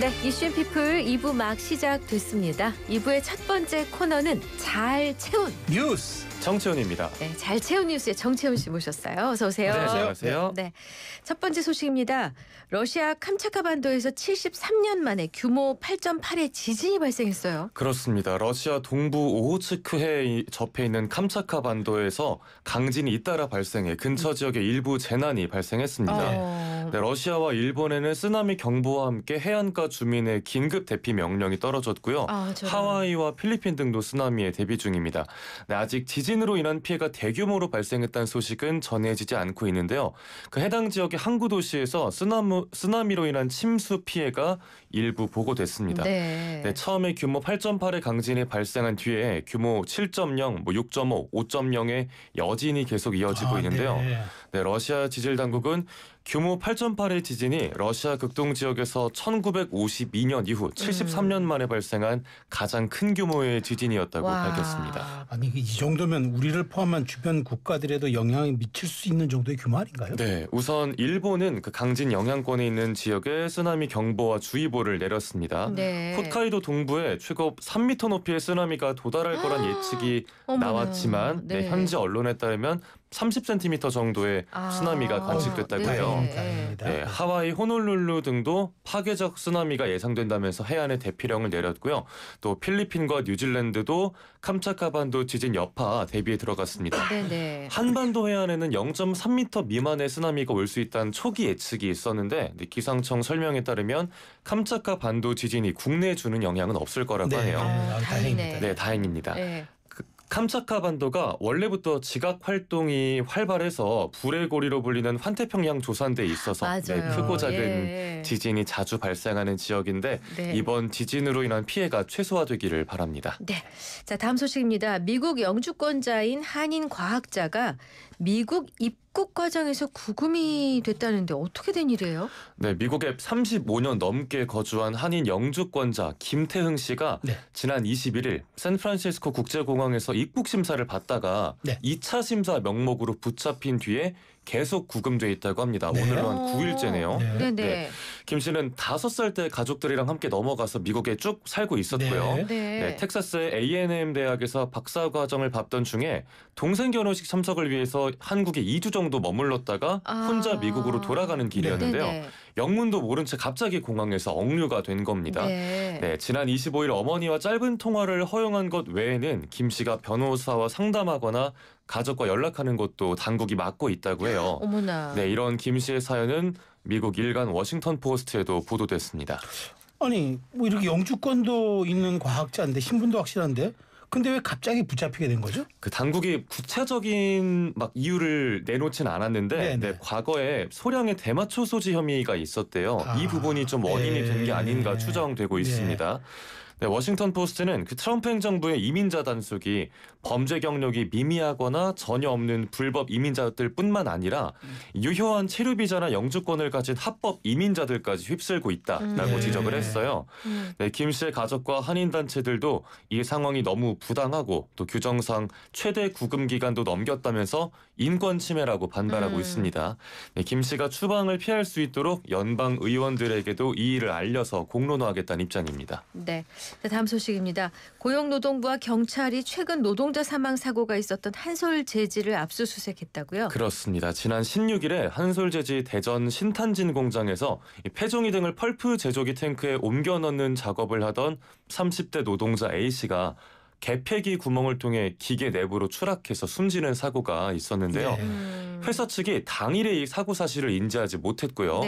네, 이슈앤피플 2부 막 시작됐습니다. 2부의 첫 번째 코너는 잘 채운 뉴스 정채훈입니다. 네, 잘 채운 뉴스의 정채훈 씨 모셨어요. 어서 오세요. 네, 안녕하세요. 네, 첫 번째 소식입니다. 러시아 캄차카 반도에서 73년 만에 규모 8.8의 지진이 발생했어요. 그렇습니다. 러시아 동부 오호츠크해에 접해 있는 캄차카 반도에서 강진이 잇따라 발생해 근처 지역에 일부 재난이 발생했습니다. 네, 러시아와 일본에는 쓰나미 경보와 함께 해안가 주민의 긴급 대피 명령이 떨어졌고요. 하와이와 필리핀 등도 쓰나미에 대비 중입니다. 네, 아직 지진으로 인한 피해가 대규모로 발생했다는 소식은 전해지지 않고 있는데요. 그 해당 지역의 항구 도시에서 쓰나미로 인한 침수 피해가 일부 보고됐습니다. 네, 처음에 규모 8.8의 강진이 발생한 뒤에 규모 7.0, 6.5, 5.0의 여진이 계속 이어지고 있는데요. 네, 러시아 지질 당국은 규모 8.8의 지진이 러시아 극동 지역에서 1952년 이후 73년 만에 발생한 가장 큰 규모의 지진이었다고 밝혔습니다. 아니 이 정도면 우리를 포함한 주변 국가들에도 영향이 미칠 수 있는 정도의 규모 아닌가요? 네, 우선 일본은 그 강진 영향권에 있는 지역에 쓰나미 경보와 주의보를 내렸습니다. 홋카이도 동부에 최고 3m 높이의 쓰나미가 도달할 거란 예측이 나왔지만 네, 현지 언론에 따르면 30cm 정도의 쓰나미가 관측됐다고 해요. 네, 하와이 호놀룰루 등도 파괴적 쓰나미가 예상된다면서 해안에 대피령을 내렸고요. 또 필리핀과 뉴질랜드도 캄차카 반도 지진 여파 대비에 들어갔습니다. 한반도 해안에는 0.3m 미만의 쓰나미가 올 수 있다는 초기 예측이 있었는데 기상청 설명에 따르면 캄차카 반도 지진이 국내에 주는 영향은 없을 거라고 하네요. 다행입니다. 네, 다행입니다. 캄차카 반도가 원래부터 지각 활동이 활발해서 불의 고리로 불리는 환태평양 조산대에 있어서 네, 크고 작은 지진이 자주 발생하는 지역인데 이번 지진으로 인한 피해가 최소화되기를 바랍니다. 네, 자 다음 소식입니다. 미국 영주권자인 한인 과학자가 미국 입국 과정에서 구금이 됐다는데 어떻게 된 일이에요? 네, 미국에 35년 넘게 거주한 한인 영주권자 김태흥 씨가 지난 21일 샌프란시스코 국제공항에서 입국 심사를 받다가 2차 심사 명목으로 붙잡힌 뒤에 계속 구금돼 있다고 합니다. 오늘로 한 9일째네요. 김 씨는 5살 때 가족들이랑 함께 넘어가서 미국에 쭉 살고 있었고요. 텍사스의 A&M 대학에서 박사 과정을 밟던 중에 동생 결혼식 참석을 위해서 한국에 2주 정도 머물렀다가 혼자 미국으로 돌아가는 길이었는데요. 영문도 모른 채 갑자기 공항에서 억류가 된 겁니다. 지난 25일 어머니와 짧은 통화를 허용한 것 외에는 김 씨가 변호사와 상담하거나 가족과 연락하는 것도 당국이 막고 있다고 해요. 어머나. 네, 이런 김 씨의 사연은 미국 일간 워싱턴 포스트에도 보도됐습니다. 아니 뭐 이렇게 영주권도 있는 과학자인데 신분도 확실한데 근데 왜 갑자기 붙잡히게 된 거죠? 그 당국이 구체적인 막 이유를 내놓진 않았는데 과거에 소량의 대마초 소지 혐의가 있었대요. 이 부분이 좀 원인이 된 게 아닌가 추정되고 있습니다. 네, 워싱턴 포스트는 그 트럼프 행정부의 이민자 단속이 범죄 경력이 미미하거나 전혀 없는 불법 이민자들뿐만 아니라 유효한 체류 비자나 영주권을 가진 합법 이민자들까지 휩쓸고 있다라고 지적을 했어요. 네, 김 씨의 가족과 한인 단체들도 이 상황이 너무 부당하고 또 규정상 최대 구금 기간도 넘겼다면서 인권 침해라고 반발하고 있습니다. 네, 김 씨가 추방을 피할 수 있도록 연방 의원들에게도 이 일을 알려서 공론화하겠다는 입장입니다. 네. 다음 소식입니다. 고용노동부와 경찰이 최근 노동자 사망 사고가 있었던 한솔재지를 압수수색했다고요? 그렇습니다. 지난 16일에 한솔재지 대전 신탄진 공장에서 폐종이 등을 펄프 제조기 탱크에 옮겨 넣는 작업을 하던 30대 노동자 A씨가 개폐기 구멍을 통해 기계 내부로 추락해서 숨지는 사고가 있었는데요. 회사 측이 당일에 이 사고 사실을 인지하지 못했고요.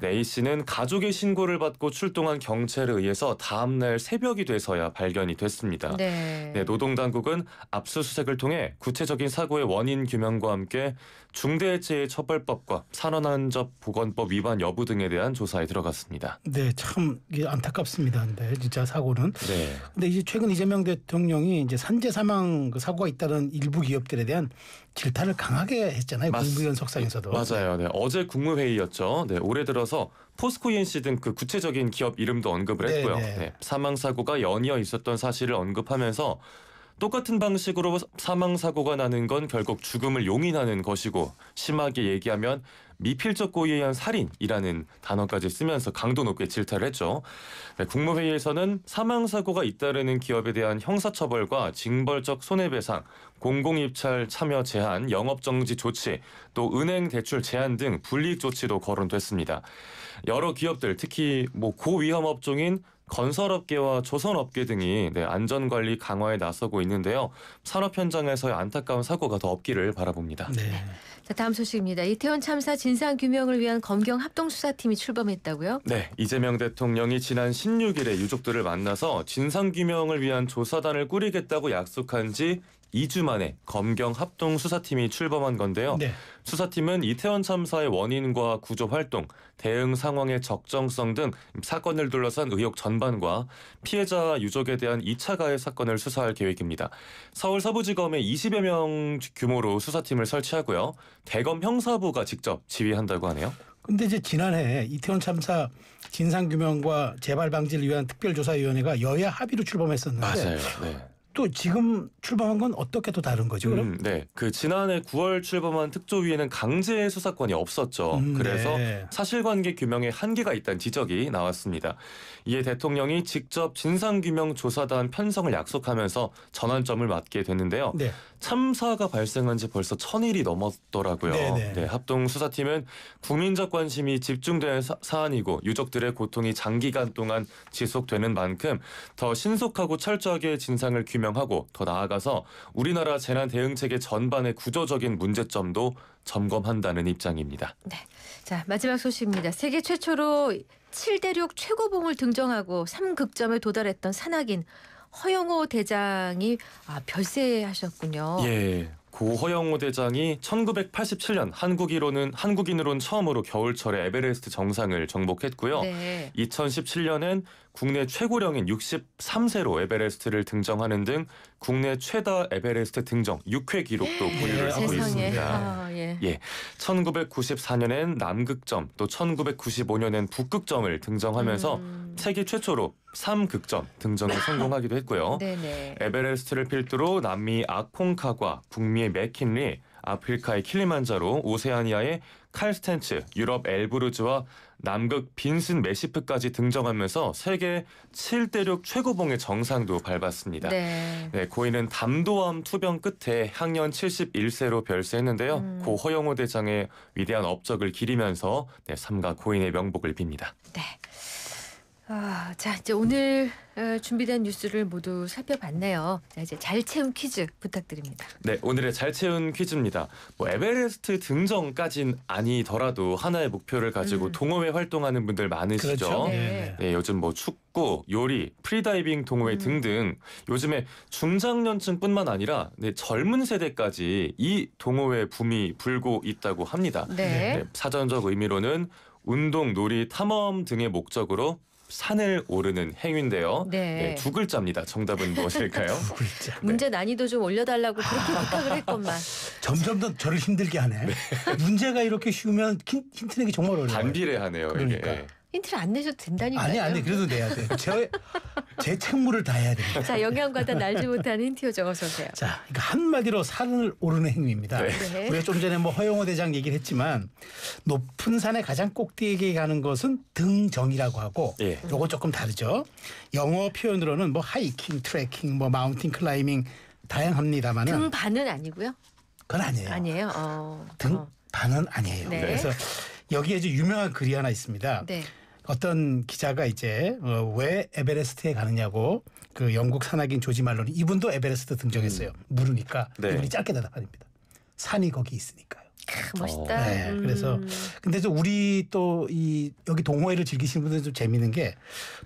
A씨는 가족의 신고를 받고 출동한 경찰에 의해서 다음날 새벽이 돼서야 발견이 됐습니다. 노동당국은 압수수색을 통해 구체적인 사고의 원인 규명과 함께 중대재해처벌법과 산업안전보건법 위반 여부 등에 대한 조사에 들어갔습니다. 네, 참 이게 안타깝습니다. 근데 진짜 사고는. 근데 이제 최근 이재명 대통령이 이제 산재 사망 사고가 있다는 일부 기업들에 대한 질타를 강하게 했잖아요. 국무위원 석상에서도. 맞아요. 네, 어제 국무회의였죠. 네, 올해 들어서 포스코 ENC 등 그 구체적인 기업 이름도 언급을 했고요. 사망 사고가 연이어 있었던 사실을 언급하면서 똑같은 방식으로 사망 사고가 나는 건 결국 죽음을 용인하는 것이고 심하게 얘기하면 미필적 고의에 의한 살인이라는 단어까지 쓰면서 강도 높게 질타를 했죠. 네, 국무회의에서는 사망사고가 잇따르는 기업에 대한 형사처벌과 징벌적 손해배상, 공공입찰 참여 제한, 영업정지 조치, 또 은행 대출 제한 등 불이익 조치도 거론됐습니다. 여러 기업들, 특히 고위험 업종인 건설업계와 조선업계 등이 안전관리 강화에 나서고 있는데요. 산업 현장에서의 안타까운 사고가 더 없기를 바라봅니다. 네. 자, 다음 소식입니다. 이태원 참사 진상 규명을 위한 검경 합동수사팀이 출범했다고요? 네, 이재명 대통령이 지난 16일에 유족들을 만나서 진상 규명을 위한 조사단을 꾸리겠다고 약속한 지 2주 만에 검경 합동수사팀이 출범한 건데요. 네. 수사팀은 이태원 참사의 원인과 구조 활동, 대응 상황의 적정성 등 사건을 둘러싼 의혹 전반과 피해자 유족에 대한 2차 가해 사건을 수사할 계획입니다. 서울 서부지검에 20여 명 규모로 수사팀을 설치하고요. 대검 형사부가 직접 지휘한다고 하네요. 근데 이제 지난해 이태원 참사 진상규명과 재발 방지를 위한 특별조사위원회가 여야 합의로 출범했었는데 맞아요. 네. 또 지금 출범한 건 어떻게 또 다른 거죠? 그럼? 네, 그 지난해 9월 출범한 특조위에는 강제 수사권이 없었죠. 그래서 네. 사실관계 규명에 한계가 있다는 지적이 나왔습니다. 이에 대통령이 직접 진상규명 조사단 편성을 약속하면서 전환점을 맞게 됐는데요. 네. 참사가 발생한 지 벌써 1000일이 넘었더라고요. 네네. 네, 합동수사팀은 국민적 관심이 집중된 사안이고 유족들의 고통이 장기간 동안 지속되는 만큼 더 신속하고 철저하게 진상을 규명하고 더 나아가서 우리나라 재난 대응 체계 전반의 구조적인 문제점도 점검한다는 입장입니다. 네. 자, 마지막 소식입니다. 세계 최초로 7대륙 최고봉을 등정하고 3극점에 도달했던 산악인 허영호 대장이 별세하셨군요. 예. 고 허영호 대장이 1987년 한국인으로는 처음으로 겨울철에 에베레스트 정상을 정복했고요. 네. 2017년엔 국내 최고령인 63세로 에베레스트를 등정하는 등 국내 최다 에베레스트 등정 6회 기록도 보유를 하고 세상에. 있습니다. 예. 예, 1994년엔 남극점, 또 1995년엔 북극점을 등정하면서 세계 최초로 3극점 등정에 성공하기도 했고요. 네네. 에베레스트를 필두로 남미 아콩카과, 북미의 맥킨리, 아프리카의 킬리만자로, 오세아니아의 칼스텐츠, 유럽 엘브루즈와 남극 빈슨 메시프까지 등정하면서 세계 7대륙 최고봉의 정상도 밟았습니다. 네. 네, 고인은 담도암 투병 끝에 향년 71세로 별세했는데요. 고 허영호 대장의 위대한 업적을 기리면서 삼가 고인의 명복을 빕니다. 네. 자, 이제 오늘 준비된 뉴스를 모두 살펴봤네요. 자, 이제 잘 채운 퀴즈 부탁드립니다. 네, 오늘의 잘 채운 퀴즈입니다. 에베레스트 등정까진 아니더라도 하나의 목표를 가지고 동호회 활동하는 분들 많으시죠. 그렇죠. 네. 네, 요즘 축구, 요리, 프리다이빙 동호회 등등 요즘에 중장년층뿐만 아니라 젊은 세대까지 이 동호회 붐이 불고 있다고 합니다. 네. 사전적 의미로는 운동, 놀이, 탐험 등의 목적으로 산을 오르는 행위인데요. 네. 두 글자입니다. 정답은 무엇일까요? 두 글자. 문제 난이도 좀 올려달라고 그렇게 부탁을 했건만. 점점 더 저를 힘들게 하네. 문제가 이렇게 쉬우면 힌트 내기 정말 어려워요. 반비례하네요. 그러니까. 이게. 힌트를 안 내셔도 된다니까요. 아니 그래도 내야 돼. 제 책무를 다 해야 됩니다. 자, 영양과다 날지 못하는 힌트 요정 어서 오세요. 자, 그러니까 한마디로 산을 오르는 행위입니다. 네. 우리가 좀 전에 허영호 대장 얘기를 했지만 높은 산의 가장 꼭대기에 가는 것은 등정이라고 하고 예. 요거 조금 다르죠. 영어 표현으로는 하이킹, 트레킹, 마운틴 클라이밍 다양합니다만은 등반은 아니고요. 그건 아니에요. 아니에요. 등반은 아니에요. 네. 그래서 여기에 이제 유명한 글이 하나 있습니다. 네. 어떤 기자가 이제 왜 에베레스트에 가느냐고 그 영국 산악인 조지 말론이 이분도 에베레스트 등정했어요. 물으니까 네. 이분이 짧게 대답합니다. 산이 거기 있으니까요. 멋있다. 네, 그래서 근데 또 우리 또 여기 동호회를 즐기시는 분들은 좀 재미있는 게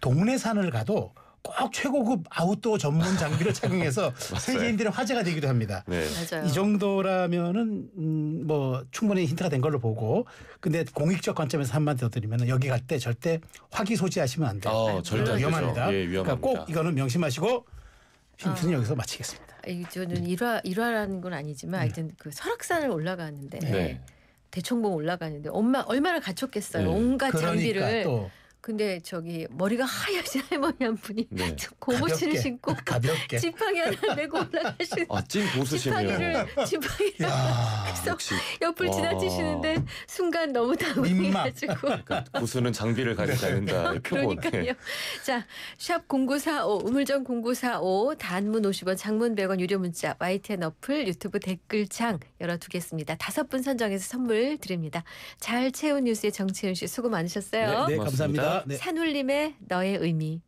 동네 산을 가도 꼭 최고급 아웃도어 전문 장비를 착용해서 세계인들의 화제가 되기도 합니다. 네. 맞아요. 이 정도라면은 충분히 힌트가 된 걸로 보고 근데 공익적 관점에서 한마디 더 드리면 여기 갈 때 절대 화기 소지하시면 안 돼요. 절대 위험합니다. 예, 위험합니다. 그러니까 꼭 이거는 명심하시고 힌트는 여기서 마치겠습니다. 저는 일화라는 건 아니지만 하여튼 그 설악산을 올라가는데 네. 대청봉 올라가는데 얼마나 갖췄겠어요. 네. 온갖 그러니까 장비를. 또 근데 저기 머리가 하얀 할머니 한 분이 네. 고무신을 신고 가볍게. 지팡이 하나 메고 올라가시는 찐 고수시네요. 지팡이를 야, 그래서 역시 옆을 와. 지나치시는데 순간 너무 당황해가지고 그러니까 고수는 장비를 가리지 않는다. 표본. 그러니까요. 자, 샵 0945 우물정 0945 단문 50원 장문 100원 유료 문자 YTN 어플 유튜브 댓글창 열어두겠습니다. 5분 선정해서 선물 드립니다. 잘 채운 뉴스의 정채윤 씨 수고 많으셨어요. 네, 고맙습니다. 감사합니다. 네. 산울림의 너의 의미.